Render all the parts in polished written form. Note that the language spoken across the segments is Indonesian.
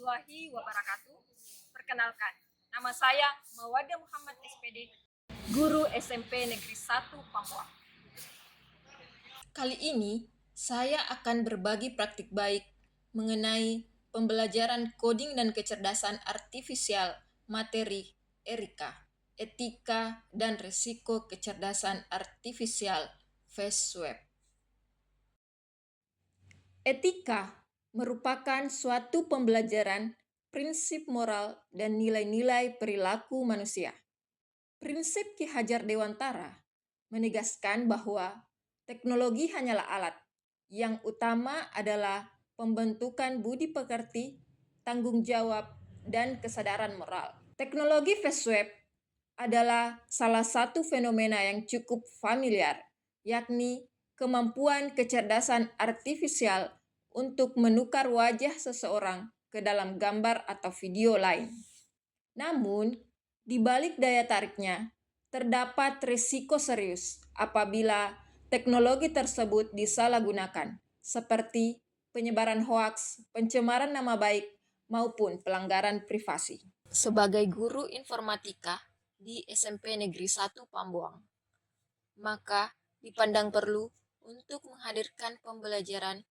warahmatullahi wabarakatuh. Perkenalkan, nama saya Mawadah Muhammad SPD, guru SMP Negeri 1 Papua. Kali ini, saya akan berbagi praktik baik mengenai pembelajaran coding dan kecerdasan artifisial materi Erika, etika dan risiko kecerdasan artifisial FaceWeb. Etika merupakan suatu pembelajaran prinsip moral dan nilai-nilai perilaku manusia. Prinsip Ki Hajar Dewantara menegaskan bahwa teknologi hanyalah alat, yang utama adalah pembentukan budi pekerti, tanggung jawab, dan kesadaran moral. Teknologi FaceWeb adalah salah satu fenomena yang cukup familiar, yakni kemampuan kecerdasan artifisial untuk menukar wajah seseorang ke dalam gambar atau video lain. Namun, di balik daya tariknya, terdapat risiko serius apabila teknologi tersebut disalahgunakan, seperti penyebaran hoaks, pencemaran nama baik, maupun pelanggaran privasi. Sebagai guru informatika di SMP Negeri 1 Pambuang, maka dipandang perlu untuk menghadirkan pembelajaran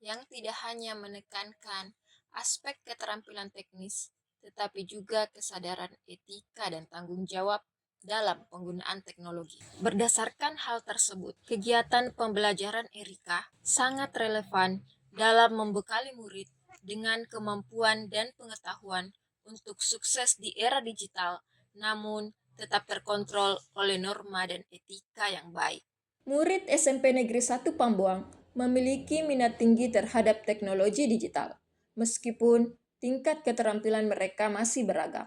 yang tidak hanya menekankan aspek keterampilan teknis, tetapi juga kesadaran etika dan tanggung jawab dalam penggunaan teknologi. Berdasarkan hal tersebut, kegiatan pembelajaran Erika sangat relevan dalam membekali murid dengan kemampuan dan pengetahuan untuk sukses di era digital, namun tetap terkontrol oleh norma dan etika yang baik. Murid SMP Negeri 1 Pambuang memiliki minat tinggi terhadap teknologi digital, meskipun tingkat keterampilan mereka masih beragam.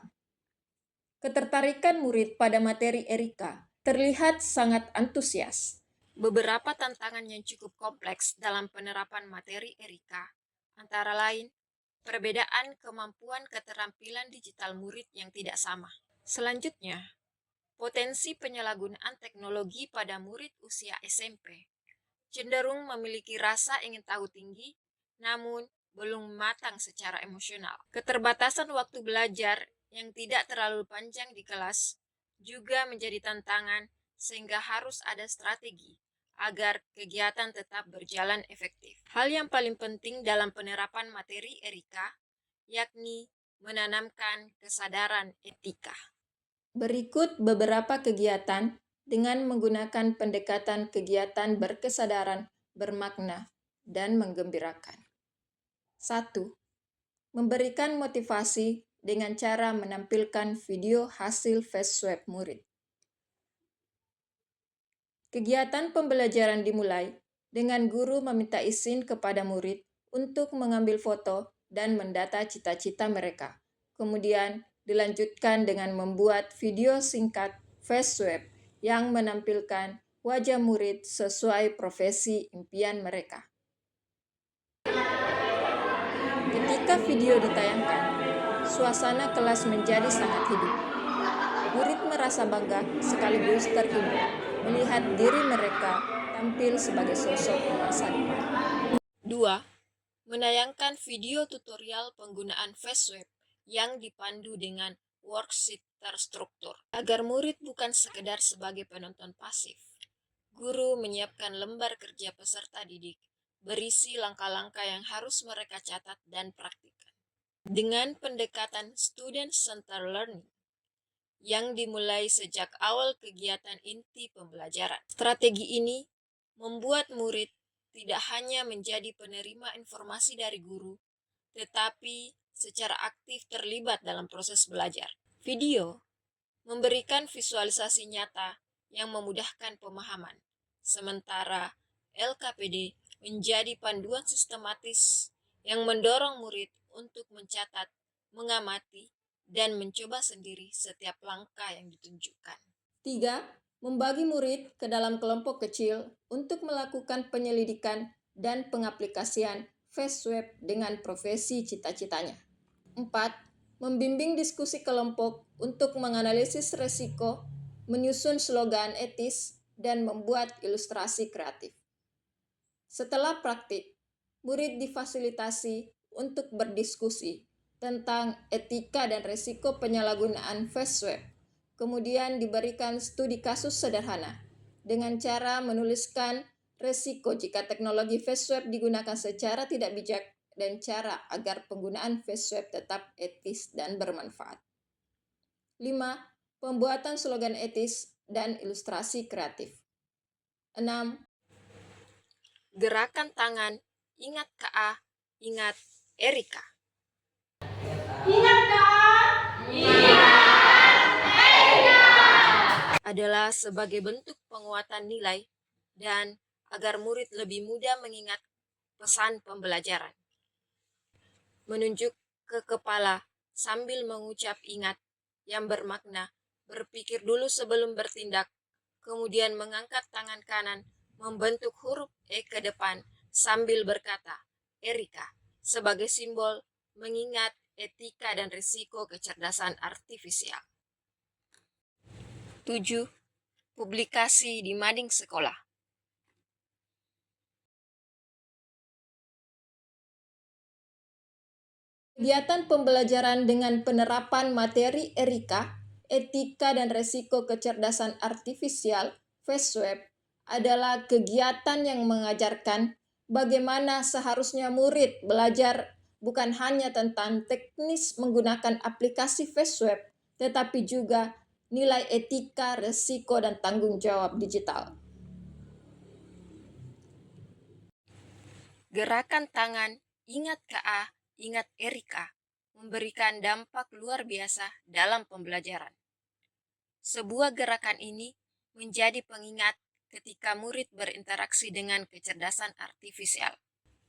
Ketertarikan murid pada materi Erika terlihat sangat antusias. Beberapa tantangan yang cukup kompleks dalam penerapan materi Erika, antara lain perbedaan kemampuan keterampilan digital murid yang tidak sama. Selanjutnya, potensi penyalahgunaan teknologi pada murid usia SMP cenderung memiliki rasa ingin tahu tinggi, namun belum matang secara emosional. Keterbatasan waktu belajar yang tidak terlalu panjang di kelas juga menjadi tantangan, sehingga harus ada strategi agar kegiatan tetap berjalan efektif. Hal yang paling penting dalam penerapan materi Erika yakni menanamkan kesadaran etika. Berikut beberapa kegiatan dengan menggunakan pendekatan kegiatan berkesadaran, bermakna, dan menggembirakan. 1. Memberikan motivasi dengan cara menampilkan video hasil FaceWeb murid. Kegiatan pembelajaran dimulai dengan guru meminta izin kepada murid untuk mengambil foto dan mendata cita-cita mereka. Kemudian dilanjutkan dengan membuat video singkat FaceWeb yang menampilkan wajah murid sesuai profesi impian mereka. Ketika video ditayangkan, suasana kelas menjadi sangat hidup. Murid merasa bangga sekaligus terhibur melihat diri mereka tampil sebagai sosok masa depan. 2. Menayangkan video tutorial penggunaan FaceWeb yang dipandu dengan worksheet terstruktur. Agar murid bukan sekedar sebagai penonton pasif, guru menyiapkan lembar kerja peserta didik berisi langkah-langkah yang harus mereka catat dan praktikkan. Dengan pendekatan student-centered learning yang dimulai sejak awal kegiatan inti pembelajaran. Strategi ini membuat murid tidak hanya menjadi penerima informasi dari guru, tetapi secara aktif terlibat dalam proses belajar. Video memberikan visualisasi nyata yang memudahkan pemahaman, sementara LKPD menjadi panduan sistematis yang mendorong murid untuk mencatat, mengamati, dan mencoba sendiri setiap langkah yang ditunjukkan. 3. Membagi murid ke dalam kelompok kecil untuk melakukan penyelidikan dan pengaplikasian FaceWeb dengan profesi cita-citanya. 4. Membimbing diskusi kelompok untuk menganalisis resiko, menyusun slogan etis, dan membuat ilustrasi kreatif. Setelah praktik, murid difasilitasi untuk berdiskusi, tentang etika dan risiko penyalahgunaan FastWeb. Kemudian diberikan studi kasus sederhana dengan cara menuliskan risiko jika teknologi FastWeb digunakan secara tidak bijak dan cara agar penggunaan FastWeb tetap etis dan bermanfaat. 5. Pembuatan slogan etis dan ilustrasi kreatif. 6. Gerakan tangan, ingat KA, ingat Erika. Ingat kan? Adalah sebagai bentuk penguatan nilai dan agar murid lebih mudah mengingat pesan pembelajaran. Menunjuk ke kepala sambil mengucap ingat yang bermakna berpikir dulu sebelum bertindak, kemudian mengangkat tangan kanan membentuk huruf E ke depan sambil berkata, Erika, sebagai simbol mengingat etika dan risiko kecerdasan artifisial. 7. Publikasi di mading sekolah. Kegiatan pembelajaran dengan penerapan materi Erika, etika dan risiko kecerdasan artifisial, FastWeb, adalah kegiatan yang mengajarkan bagaimana seharusnya murid belajar bukan hanya tentang teknis menggunakan aplikasi FastWeb, tetapi juga nilai etika, risiko, dan tanggung jawab digital. Gerakan tangan, ingat KA, ingat Erika, memberikan dampak luar biasa dalam pembelajaran. Sebuah gerakan ini menjadi pengingat ketika murid berinteraksi dengan kecerdasan artifisial.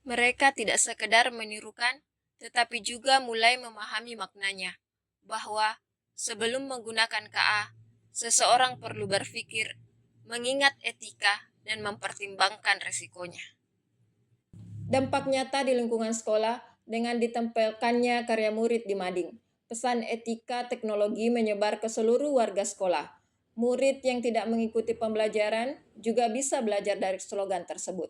Mereka tidak sekedar menirukan, tetapi juga mulai memahami maknanya, bahwa sebelum menggunakan KA, seseorang perlu berpikir, mengingat etika, dan mempertimbangkan risikonya. Dampak nyata di lingkungan sekolah dengan ditempelkannya karya murid di mading. Pesan etika teknologi menyebar ke seluruh warga sekolah. Murid yang tidak mengikuti pembelajaran juga bisa belajar dari slogan tersebut.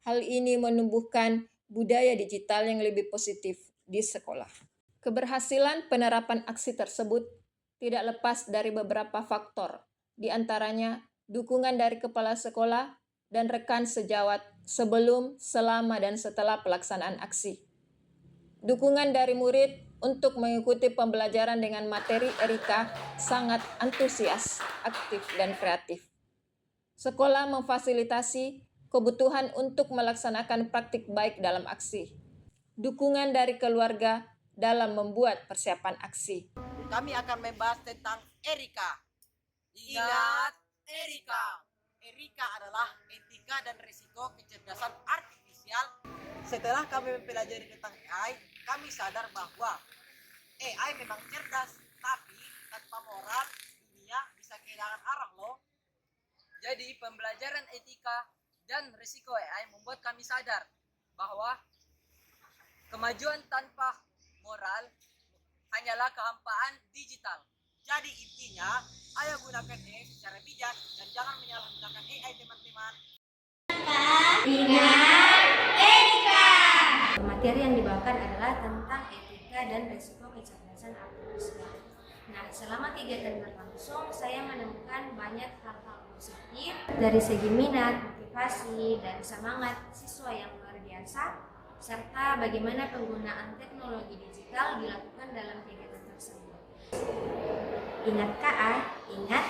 Hal ini menumbuhkan budaya digital yang lebih positif di sekolah. Keberhasilan penerapan aksi tersebut tidak lepas dari beberapa faktor, di antaranya dukungan dari kepala sekolah dan rekan sejawat sebelum, selama, dan setelah pelaksanaan aksi. Dukungan dari murid untuk mengikuti pembelajaran dengan materi Erika sangat antusias, aktif, dan kreatif. Sekolah memfasilitasi kebutuhan untuk melaksanakan praktik baik dalam aksi. Dukungan dari keluarga dalam membuat persiapan aksi. Kami akan membahas tentang Erika. Ingat Erika. Erika adalah etika dan risiko kecerdasan artifisial. Setelah kami mempelajari tentang AI, kami sadar bahwa AI memang cerdas, tapi tanpa moral dunia bisa kehilangan arah loh. Jadi pembelajaran etika dan risiko AI membuat kami sadar bahwa kemajuan tanpa moral hanyalah kehampaan digital. Jadi intinya, ayo gunakan AI secara bijak dan jangan menyalahgunakan AI teman-teman. Materi yang dibawakan adalah tentang etika dan risiko kecerdasan artifisial. Nah, selama kegiatan berlangsung, saya menemukan banyak hal-hal positif dari segi minat, motivasi, dan semangat siswa yang luar biasa, serta bagaimana penggunaan teknologi digital dilakukan dalam kegiatan tersebut. Ingat KA, ingat